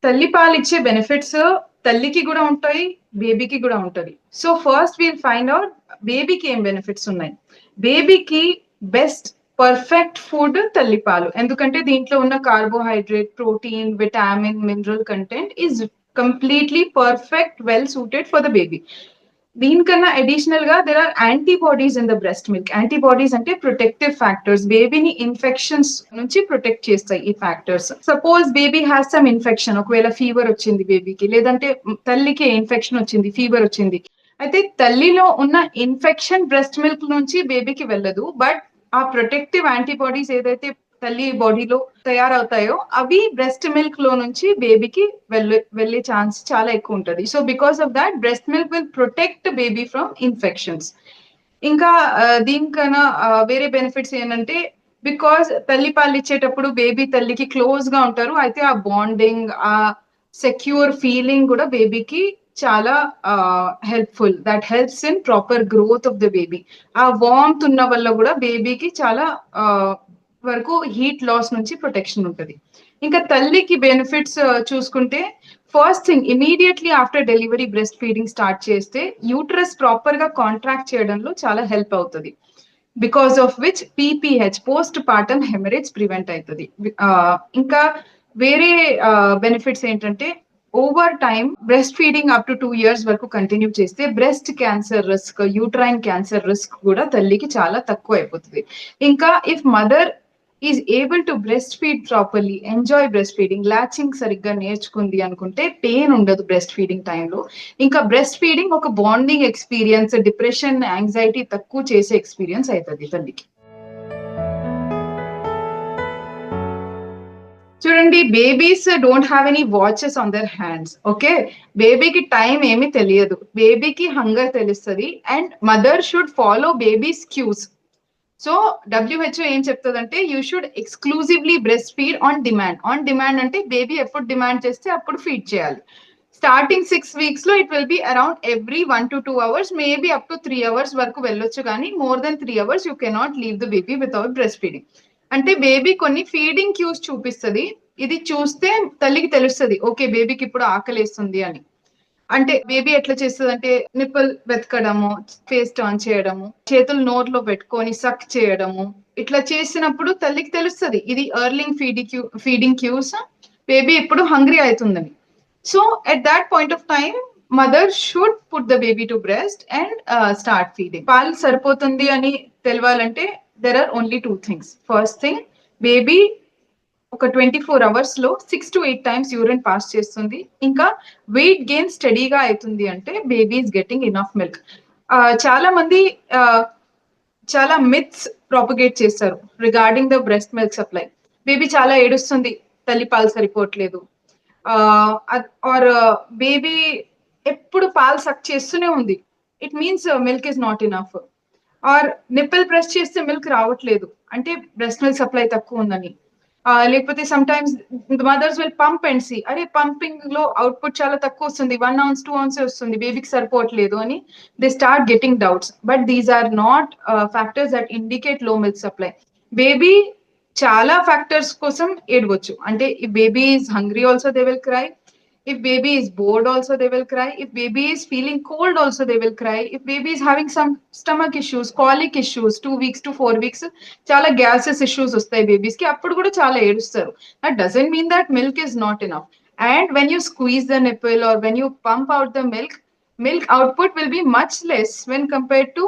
తల్లిపాలు ఇచ్చే బెనిఫిట్స్ తల్లికి కూడా ఉంటాయి, బేబీకి కూడా ఉంటది. So first we'll find out బేబీకి ఏం బెనిఫిట్స్ ఉన్నాయి. బేబీకి బెస్ట్ పర్ఫెక్ట్ ఫుడ్ తల్లిపాలు. ఎందుకంటే దీంట్లో ఉన్న carbohydrate, protein, vitamin, mineral content is completely perfect, well suited for the baby. దీనికన్నా అడిషనల్ గా there are antibodies in the breast milk. Antibodies అంటే ప్రొటెక్టివ్ ఫ్యాక్టర్స్, బేబీని ఇన్ఫెక్షన్స్ నుంచి ప్రొటెక్ట్ చేస్తాయి ఈ factors. Suppose baby has some infection, ఒకవేళ fever వచ్చింది బేబీకి, లేదంటే తల్లికి ఇన్ఫెక్షన్ వచ్చింది, ఫీవర్ వచ్చింది, అయితే తల్లిలో ఉన్న ఇన్ఫెక్షన్ బ్రెస్ట్ మిల్క్ నుంచి బేబీకి వెళ్ళదు, బట్ ఆ ప్రొటెక్టివ్ యాంటీబాడీస్ ఏదైతే తల్లి బాడీలో తయారవుతాయో అవి బ్రెస్ట్ మిల్క్ లో నుంచి బేబీకి వెళ్ళే ఛాన్స్ చాలా ఎక్కువ ఉంటుంది. So because of that breast milk will protect baby from infections. ఇంకా దీనికన్నా వేరే బెనిఫిట్స్ ఏంటంటే, బికాస్ తల్లి పాలు ఇచ్చేటప్పుడు బేబీ తల్లికి క్లోజ్ గా ఉంటారు, అయితే ఆ బాండింగ్, ఆ సెక్యూర్ ఫీలింగ్ కూడా బేబీకి చాలా helpful. That helps in proper growth of the baby. ఆ వార్మ్త్ ఉన్న వల్ల కూడా బేబీకి చాలా వరకు హీట్ లాస్ నుంచి ప్రొటెక్షన్ ఉంటుంది. ఇంకా తల్లికి బెనిఫిట్స్ చూసుకుంటే, first thing immediately after delivery breast feeding start చేస్తే యూట్రస్ ప్రాపర్ గా కాంట్రాక్ట్ చేయడంలో చాలా హెల్ప్ అవుతుంది. Because of which PPH, post partum haemorrhage prevent అవుతుంది. ఇంకా వేరే బెనిఫిట్స్ ఏంటంటే, over time breast feeding up to 2 years వరకు కంటిన్యూ చేస్తే breast cancer risk, uterine cancer risk కూడా తల్లికి చాలా తక్కువ అయిపోతుంది. ఇంకా if mother is able to breast feed properly, enjoy breast feeding, latching సరిగ్గా నేర్చుకుంది అనుకుంటే పెయిన్ ఉండదు బ్రెస్ట్ ఫీడింగ్ టైంలో. ఇంకా బ్రెస్ట్ ఫీడింగ్ ఒక బాండింగ్ ఎక్స్పీరియన్స్, డిప్రెషన్, యాంగ్జైటీ తక్కువ చేసే ఎక్స్పీరియన్స్ అవుతుంది తల్లికి. చూడండి, babies don't have any watches on their hands. Okay, బేబీకి టైం ఏమి తెలియదు, బేబీకి హంగర్ తెలుస్తుంది, and mother should follow babies cues. So WHO ఏం చెప్తుందంటే, you should exclusively breast feed on demand. On demand అంటే బేబీ ఎప్పుడు డిమాండ్ చేస్తే అప్పుడు ఫీడ్ చేయాలి. స్టార్టింగ్ 6 weeks లో it will be around every 1 to 2 hours, maybe up to 3 hours వరకు వెళ్ళొచ్చు, కానీ more than 3 hours you cannot leave the baby without breast feeding. అంటే బేబీ కొన్ని ఫీడింగ్ క్యూస్ చూపిస్తుంది, ఇది చూస్తే తల్లికి తెలుస్తుంది ఓకే బేబీకి ఇప్పుడు ఆకలేస్తుంది అని. అంటే బేబీ ఎట్లా చేస్తుంది అంటే, నిప్పుల్ వెతకడము, ఫేస్ టర్న్ చేయడము, చేతులు నోర్లో పెట్టుకొని సక్ చేయడము, ఇట్లా చేసినప్పుడు తల్లికి తెలుస్తుంది ఇది ఎర్లింగ్ ఫీడింగ్ క్యూస్, బేబీ ఇప్పుడు హంగ్రీ అవుతుందని. So at that point of time mother should put the baby to breast and start feeding. పాలు సరిపోతుంది అని తెలవాలంటే there are only 2 things. First thing, baby ఒక 24 hours లో 6 to 8 times యూరిన్ పాస్ చేస్తుంది. ఇంకా వెయిట్ గెయిన్ స్టడీగా అవుతుంది అంటే baby is getting enough milk. చాలా మంది చాలా మిత్స్ ప్రాపగేట్ చేస్తారు regarding the breast milk supply. Baby చాలా ఏడుస్తుంది, తల్లి పాలు సరిపోవట్లేదు, ఆర్ బేబీ ఎప్పుడు పాలు సక్ చేస్తూనే ఉంది, it means milk is not enough. Or nipple press చేస్తే మిల్క్ రావట్లేదు అంటే బ్రెస్ట్ మిల్క్ సప్లై తక్కువ ఉందని. లేకపోతే some times mothers will pump and see, అరే పంపింగ్ లో అవుట్పుట్ చాలా తక్కువ వస్తుంది, 1 ounce 2 ounce వస్తుంది, బేబీకి సరిపోవట్లేదు అని they start getting doubts. But these are not factors that indicate low milk supply. Baby చాలా ఫ్యాక్టర్స్ కోసం ఏడవచ్చు. అంటే if baby is hungry also they will cry, if baby is bored also they will cry, if baby is feeling cold also they will cry, if baby is having some stomach issues, colic issues, 2 weeks to 4 weeks చాలా gases issues వస్తాయి babies కి, అప్పుడు కూడా చాలా ఏడుస్తారు. That doesn't mean that milk is not enough. And when you squeeze the nipple or when you pump out the milk output will be much less when compared to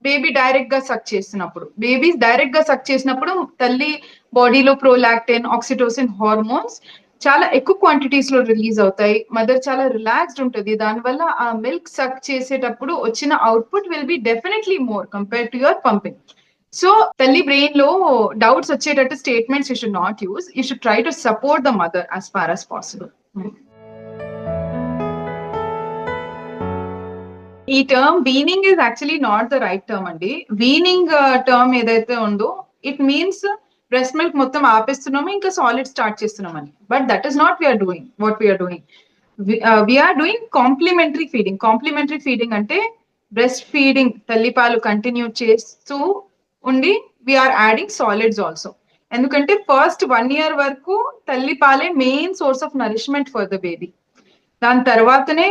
baby direct గా suck చేసినప్పుడు. Babies direct గా suck చేసినప్పుడు తల్లి బాడీలో prolactin, oxytocin hormones చాలా ఎక్కువ quantities లో release అవుతాయి, మదర్ చాలా రిలాక్స్డ్ ఉంటుంది, దానివల్ల ఆ మిల్క్ సక్ చేసేటప్పుడు వచ్చిన output will be definitely more compare to your pumping. So తల్లి బ్రెయిన్ లో డౌట్స్ వచ్చేటట్టు statements you should not use, you should try to support the mother as far as possible. ఈ term weaning is actually not the right term అండి. Weaning term ఏదైతే ఉందో it means breast milk మొత్తం ఆపేస్తున్నాము ఇంకా solid start చేస్తున్నామని. But that is not we are doing. What we are doing, we are doing complementary feeding. Complementary feeding అంటే breast feeding తల్లిపాలు continue చేస్తూ ఉండి వీఆర్ యాడింగ్ సాలిడ్స్ ఆల్సో. ఎందుకంటే ఫస్ట్ 1 year వరకు తల్లి పాలే main source of nourishment for the baby. దాని తర్వాతనే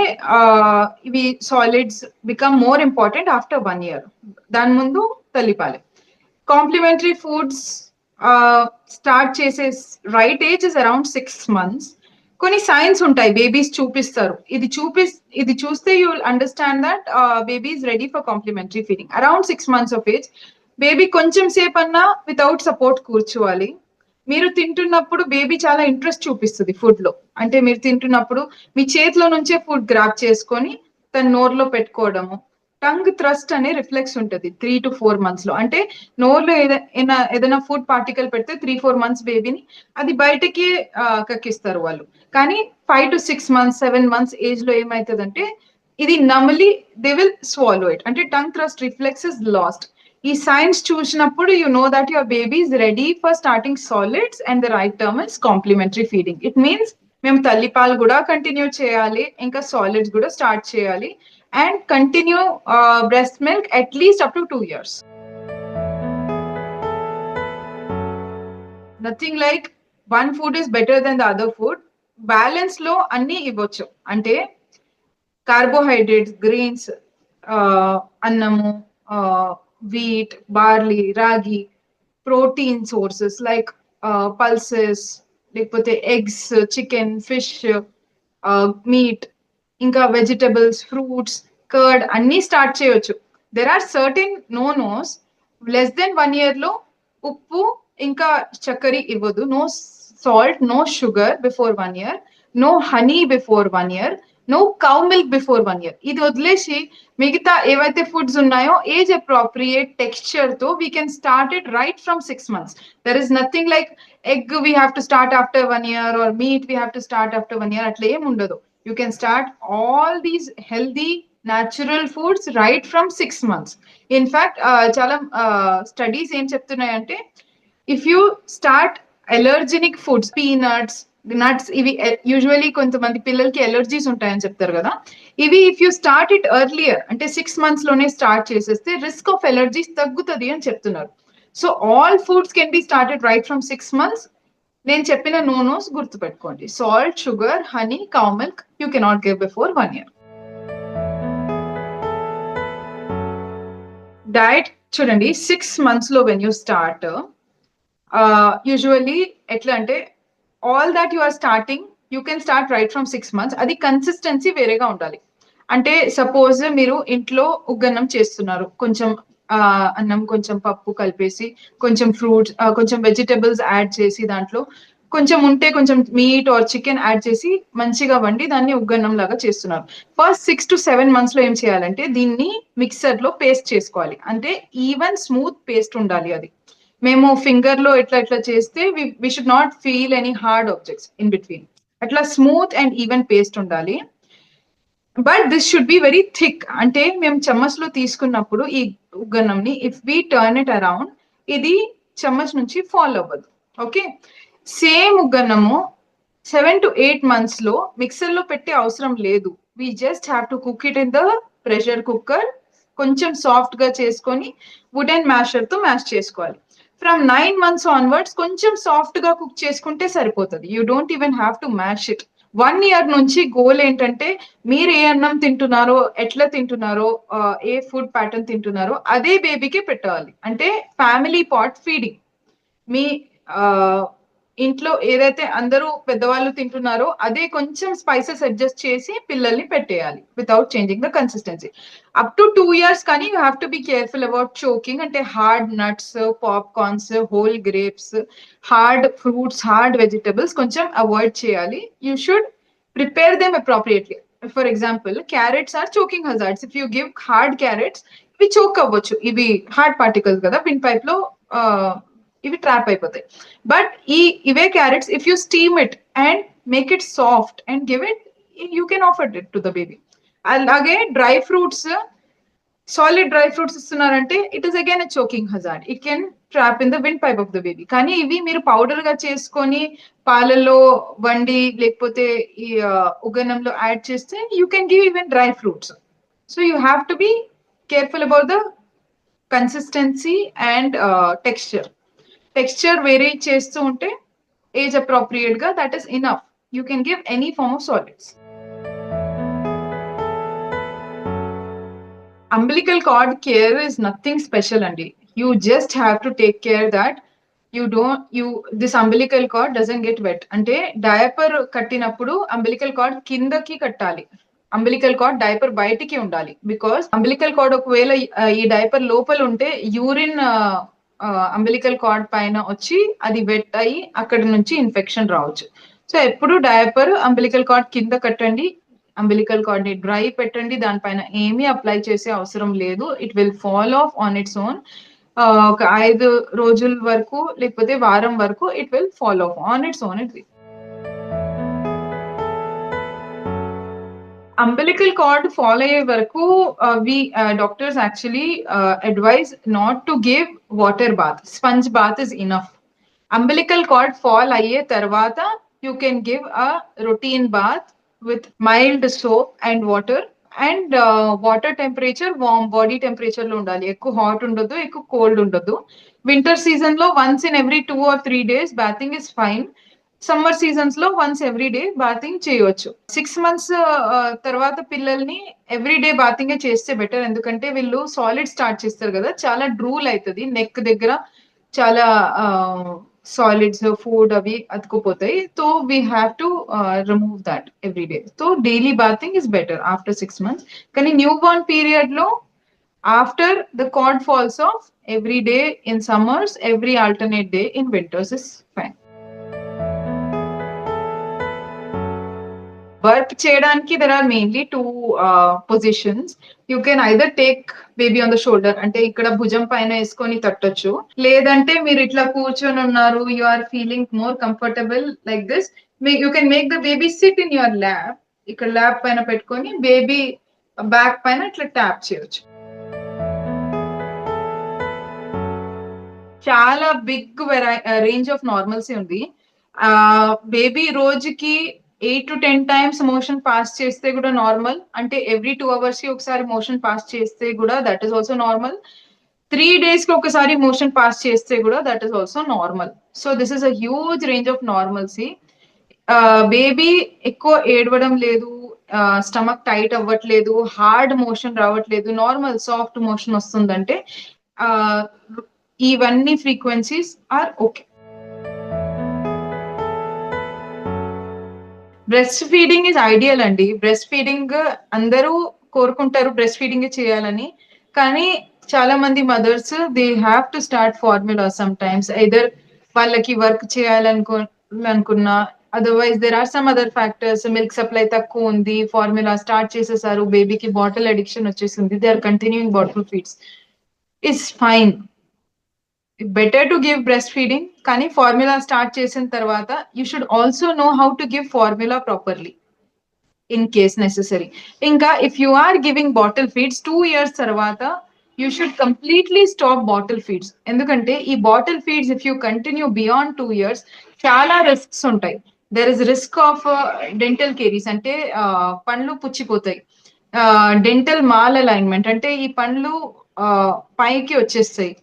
ఇవి solids become more important after 1 year. దాని ముందు తల్లిపాలే. కాంప్లిమెంటరీ ఫుడ్స్ స్టార్ట్ చేసే right age is around 6 months. కొన్ని సైన్స్ ఉంటాయి, బేబీస్ చూపిస్తారు. ఇది చూస్తే you will understand that baby is ready for complementary feeding. Around 6 months of age baby కొంచెం సేపు అన్నా వితౌట్ సపోర్ట్ కూర్చోవాలి. మీరు తింటున్నప్పుడు బేబీ చాలా ఇంట్రెస్ట్ చూపిస్తుంది ఫుడ్ లో. అంటే మీరు తింటున్నప్పుడు మీ చేతిలో నుంచే ఫుడ్ గ్రాప్ చేసుకొని తన నోరులో పెట్టుకోవడము. టంగ్ థ్రస్ట్ అనే రిఫ్లెక్స్ ఉంటుంది 3 to 4 months లో. అంటే నోరులో ఏదైనా ఫుడ్ పార్టికల్ పెడితే 3-4 months బేబీని అది బయటకి కక్కిస్తారు వాళ్ళు. కానీ 5 to 6 months 7 months ఏజ్ లో ఏమవుతుందంటే ఇది నమలి దే విల్ స్వాలో ఇట్. అంటే tongue thrust reflex is lost. ఈ సైన్స్ చూసినప్పుడు you know that your baby is ready for starting solids and the right term is complementary feeding. It means మేము తల్లిపాలు కూడా కంటిన్యూ చేయాలి, ఇంకా సాలిడ్స్ కూడా start చేయాలి, and continue breast milk at least up to 2 years. Nothing like one food is better than the other food. Balance లో అన్ని ఇవ్వచ్చు. అంటే కార్బోహైడ్రేట్స్, గ్రెయిన్స్, అన్నము, wheat, barley, ragi, protein sources like pulses, లేకపోతే eggs, chicken, fish, meat, ఇంకా vegetables, fruits, curd అన్ని start చేయొచ్చు. There are certain noes. Less than 1 year లో ఉప్పు ఇంకా చక్కెర ఇవ్వదు. No salt, no sugar before 1 year, no honey before 1 year, no cow milk before 1 year. ఇది వదిలేసి మిగతా ఏవైతే ఫుడ్స్ ఉన్నాయో ఏజ్ అప్రోప్రియేట్ టెక్స్చర్ తో we can start it right from 6 months. There is nothing like egg we have to start after 1 year or meat we have to start after 1 year. అట్లా ఏం ఉండదు. You can start all these healthy natural foods right from 6 months. In fact, చాలా studies ఏం చెప్తున్నాయంటే if you start allergenic foods, peanuts, nuts, ఇవి usually కొంతమంది పిల్లలకి allergies ఉంటాయని చెప్తారు కదా, ఇవి if you start it earlier అంటే 6 months లోనే స్టార్ట్ చేసేస్తే రిస్క్ ఆఫ్ ఎలర్జీస్ తగ్గుతుంది అని చెప్తున్నారు. So all foods can be started right from 6 months. నేను చెప్పిన నోస్ గుర్తుపెట్టుకోండి. Salt, sugar, honey, cow milk you cannot give before 1 year. Diet చూడండి, 6 months లో వెన్ యూ స్టార్ట్ యూజువల్లీ ఎట్లా అంటే all that you are starting you can start right from 6 months. అది consistency వేరేగా ఉండాలి. అంటే సపోజ్ మీరు ఇంట్లో ఉగ్గన్నం చేస్తున్నారు, కొంచెం అన్నం కొంచెం పప్పు కలిపేసి కొంచెం ఫ్రూట్స్ కొంచెం వెజిటబుల్స్ యాడ్ చేసి దాంట్లో కొంచెం ఉంటే కొంచెం మీట్ ఆర్ చికెన్ యాడ్ చేసి మంచిగా వండి దాన్ని ఉగ్గన్నం లాగా చేస్తున్నారు. ఫస్ట్ 6 to 7 months లో ఏం చేయాలంటే దీన్ని మిక్సర్ లో పేస్ట్ చేసుకోవాలి. అంటే ఈవెన్ స్మూత్ పేస్ట్ ఉండాలి. అది మేము ఫింగర్ లో ఎట్లా చేస్తే we should not feel any hard objects in between. అట్లా స్మూత్ అండ్ ఈవెన్ పేస్ట్ ఉండాలి. But this should be very thick. అంటే మేము చమ్మచ్ లో తీసుకున్నప్పుడు ఈ ఉగ్గన్నంని if we turn it around ఇది చమ్మచ్ నుంచి ఫాల్ అవ్వదు. ఓకే, సేమ్ ఉగ్గన్నము 7 to 8 months లో మిక్సర్ లో పెట్టే అవసరం లేదు. We just have to cook it in the pressure cooker. కొంచెం సాఫ్ట్ గా చేసుకొని వుడెన్ మ్యాషర్ తో మ్యాష్ చేసుకోవాలి. ఫ్రమ్ 9 months ఆన్వర్డ్స్ కొంచెం సాఫ్ట్ గా కుక్ చేసుకుంటే సరిపోతుంది. You don't even have to mash it. 1 year నుంచి గోల్ ఏంటంటే మీరు ఏ అన్నం తింటున్నారో, ఎట్లా తింటున్నారో, ఏ ఫుడ్ ప్యాటర్న్ తింటున్నారో అదే బేబీకి పెట్టాలి. అంటే ఫ్యామిలీ పాట్ ఫీడింగ్. మీ ఇంట్లో ఏదైతే అందరూ పెద్దవాళ్ళు తింటున్నారో అదే కొంచెం స్పైసెస్ అడ్జస్ట్ చేసి పిల్లల్ని పెట్టేయాలి without changing the consistency. Up to 2 years కానీ you have to be careful about choking. అంటే hard nuts, popcorns, whole grapes, hard fruits, hard vegetables కొంచెం అవాయిడ్ చేయాలి. You should prepare them appropriately. For example carrots are choking hazards. If you give hard carrots ఇవి choke అవ్వచ్చు. ఇవి hard particles కదా, wind pipe లో ఇవి trap అయిపోతాయి. But ఇవే carrots if you steam it and make it soft and give it, you can offer it to the baby. అలాగే dry fruits, solid dry fruits ఇస్తున్నారంటే it is again a choking hazard. It can trap in the wind pipe of the baby. కానీ ఇవి మీరు powder గా చేసుకొని పాలల్లో వండి లేకపోతే ఈ ఉగ్గన్నంలో యాడ్ చేస్తే you can give even dry fruits. So you have to be careful about the consistency and texture. Texture vary చేస్తూ ఉంటే ఏజ్ అప్రోప్రియేట్ గా that is enough. You can give any form of solids. Umbilical cord care is nothing special, Andy. You just have to take care that this umbilical cord doesn't get wet. అంటే diaper కట్టినప్పుడు umbilical cord కిందకి కట్టాలి. umbilical cord diaper బయటికి ఉండాలి. Because umbilical cord ఒకవేళ ఈ diaper లోపల ఉంటే యూరిన్ umbilical cord పైన వచ్చి అది వెట్ అయ్యి అక్కడ నుంచి ఇన్ఫెక్షన్ రావచ్చు. సో ఎప్పుడు డైపర్ umbilical cord కింద కట్టండి. అంబిలికల్ కార్డ్ ని డ్రై పెట్టండి, దానిపైన ఏమీ అప్లై చేసే అవసరం లేదు. It will fall off on its own. ఒక 5 రోజుల వరకు లేకపోతే వారం వరకు it will fall off on its own. Umbilical cord fall అయ్యే వరకు doctors actually advise not to give water bath. Sponge bath is enough. Umbilical cord fall అయ్యే తర్వాత you can give a routine bath with mild soap and water and water temperature warm, body temperature lo undali. Ekku hot undadu, ekku cold undadu. Winter season lo once in every 2 or 3 days bathing is fine. Summer seasons lo once every day bathing cheyochu. 6 months tarvata pillalni every day bathing e cheste better. Endukante villu solid start chestaru kada, chala drool aitadi neck daggara, chala solids food అవి అతుకుపోతాయి. So we have to remove that every day. So daily bathing is better after 6 months. కానీ new born period లో after the cord falls off every day in summers, every alternate day in winters is fine. Work చేయడానికి there are mainly 2 positions. You can either take baby on the shoulder, అంటే ఇక్కడ భుజం పైన వేసుకొని తట్టొచ్చు. లేదంటే మీరు ఇట్లా కూర్చొని ఉన్నారు, you are feeling more comfortable like this, you can make the baby sit in your lap. ఇక్కడ ల్యాప్ పైన పెట్టుకొని బేబీ బ్యాక్ పైన ఇట్లా ట్యాప్ చేయొచ్చు. చాలా బిగ్ రేంజ్ ఆఫ్ నార్మల్సీ ఉంది. బేబీ రోజుకి 8 to 10 times మోషన్ పాస్ చేస్తే కూడా నార్మల్. అంటే ఎవ్రీ 2 hours కి ఒకసారి మోషన్ పాస్ చేస్తే కూడా that is also normal. 3 days కి ఒకసారి మోషన్ పాస్ చేస్తే కూడా that is also normal. So this is a huge range of normalcy. Baby ఎక్కువ ఏడవడం లేదు, స్టమక్ టైట్ అవ్వట్లేదు, హార్డ్ మోషన్ రావట్లేదు, నార్మల్ సాఫ్ట్ మోషన్ వస్తుందంటే ఇవన్నీ frequencies are okay. Breast feeding is ideal అండి. బ్రెస్ట్ ఫీడింగ్ అందరూ కోరుకుంటారు బ్రెస్ట్ ఫీడింగ్ చేయాలని, కానీ చాలా మంది mothers they have to start formula some times. Either వాళ్ళకి వర్క్ చేయాలనుకున్నా, otherwise there are some other factors. Milk supply తక్కువ ఉంది, ఫార్ములా స్టార్ట్ చేసేసారు, బేబీకి బాటిల్ అడిక్షన్ వచ్చేసింది, they are continuing bottle feeds. Is fine, better to give breast feeding. కానీ formula start చేసిన తర్వాత you should also know how to give formula properly in case necessary. ఇంకా if you are giving bottle feeds 2 years తర్వాత you should completely stop bottle feeds. ఎందుకంటే ఈ bottle feeds if you continue beyond 2 years చాలా risks ఉంటాయి. There is risk of dental caries, అంటే పండ్లు పుచ్చిపోతాయి. Dental mall alignment, అంటే ఈ పండ్లు పైకి వచ్చేస్తాయి.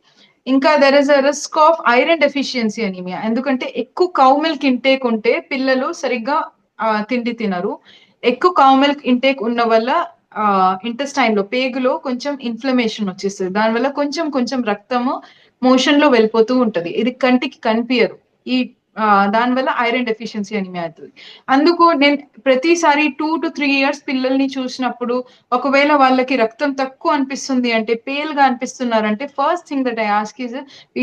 ఇంకా there is a risk of iron deficiency anaemia. ఎందుకంటే ఎక్కువ కౌ మిల్క్ ఇంటేక్ ఉంటే పిల్లలు సరిగ్గా తిండి తినరు. ఎక్కువ కౌ మిల్క్ ఇంటేక్ ఉన్న వల్ల ఇంటెస్టైన్ లో, పేగులో కొంచెం ఇన్ఫ్లమేషన్ వచ్చేస్తుంది. దానివల్ల కొంచెం కొంచెం రక్తము మోషన్ లో వెళ్ళిపోతూ ఉంటది. ఇది కంటికి కనిపించరు. ఈ దానివల్ల ఐరన్ డెఫిషియన్సీ అనీమియా అవుతుంది. అందుకు నేను ప్రతిసారి 2 to 3 years పిల్లల్ని చూసినప్పుడు ఒకవేళ వాళ్ళకి రక్తం తక్కువ అనిపిస్తుంది అంటే, పేల్ గా అనిపిస్తున్నారంటే, first thing that I ask is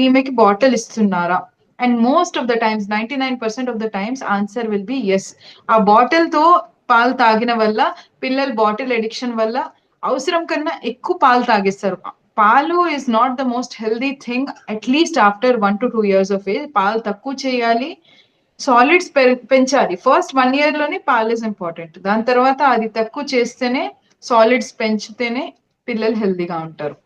ఈమెకి బాటిల్ ఇస్తున్నారా? And most of the times 99% of the times answer will be yes. ఆ బాటిల్ తో పాలు తాగిన వల్ల పిల్లలు బాటిల్ అడిక్షన్ వల్ల అవసరం కన్నా ఎక్కువ పాలు తాగేస్తారు. పాలు is not the most healthy thing. At least after 1 to 2 years of age పాలు తక్కువ చేయాలి, సాలిడ్స్ పెంచాలి. ఫస్ట్ 1 year లోనే పాలు ఇస్ ఇంపార్టెంట్. దాని తర్వాత అది తక్కువ చేస్తేనే, సాలిడ్స్ పెంచితేనే పిల్లలు హెల్దీగా ఉంటారు.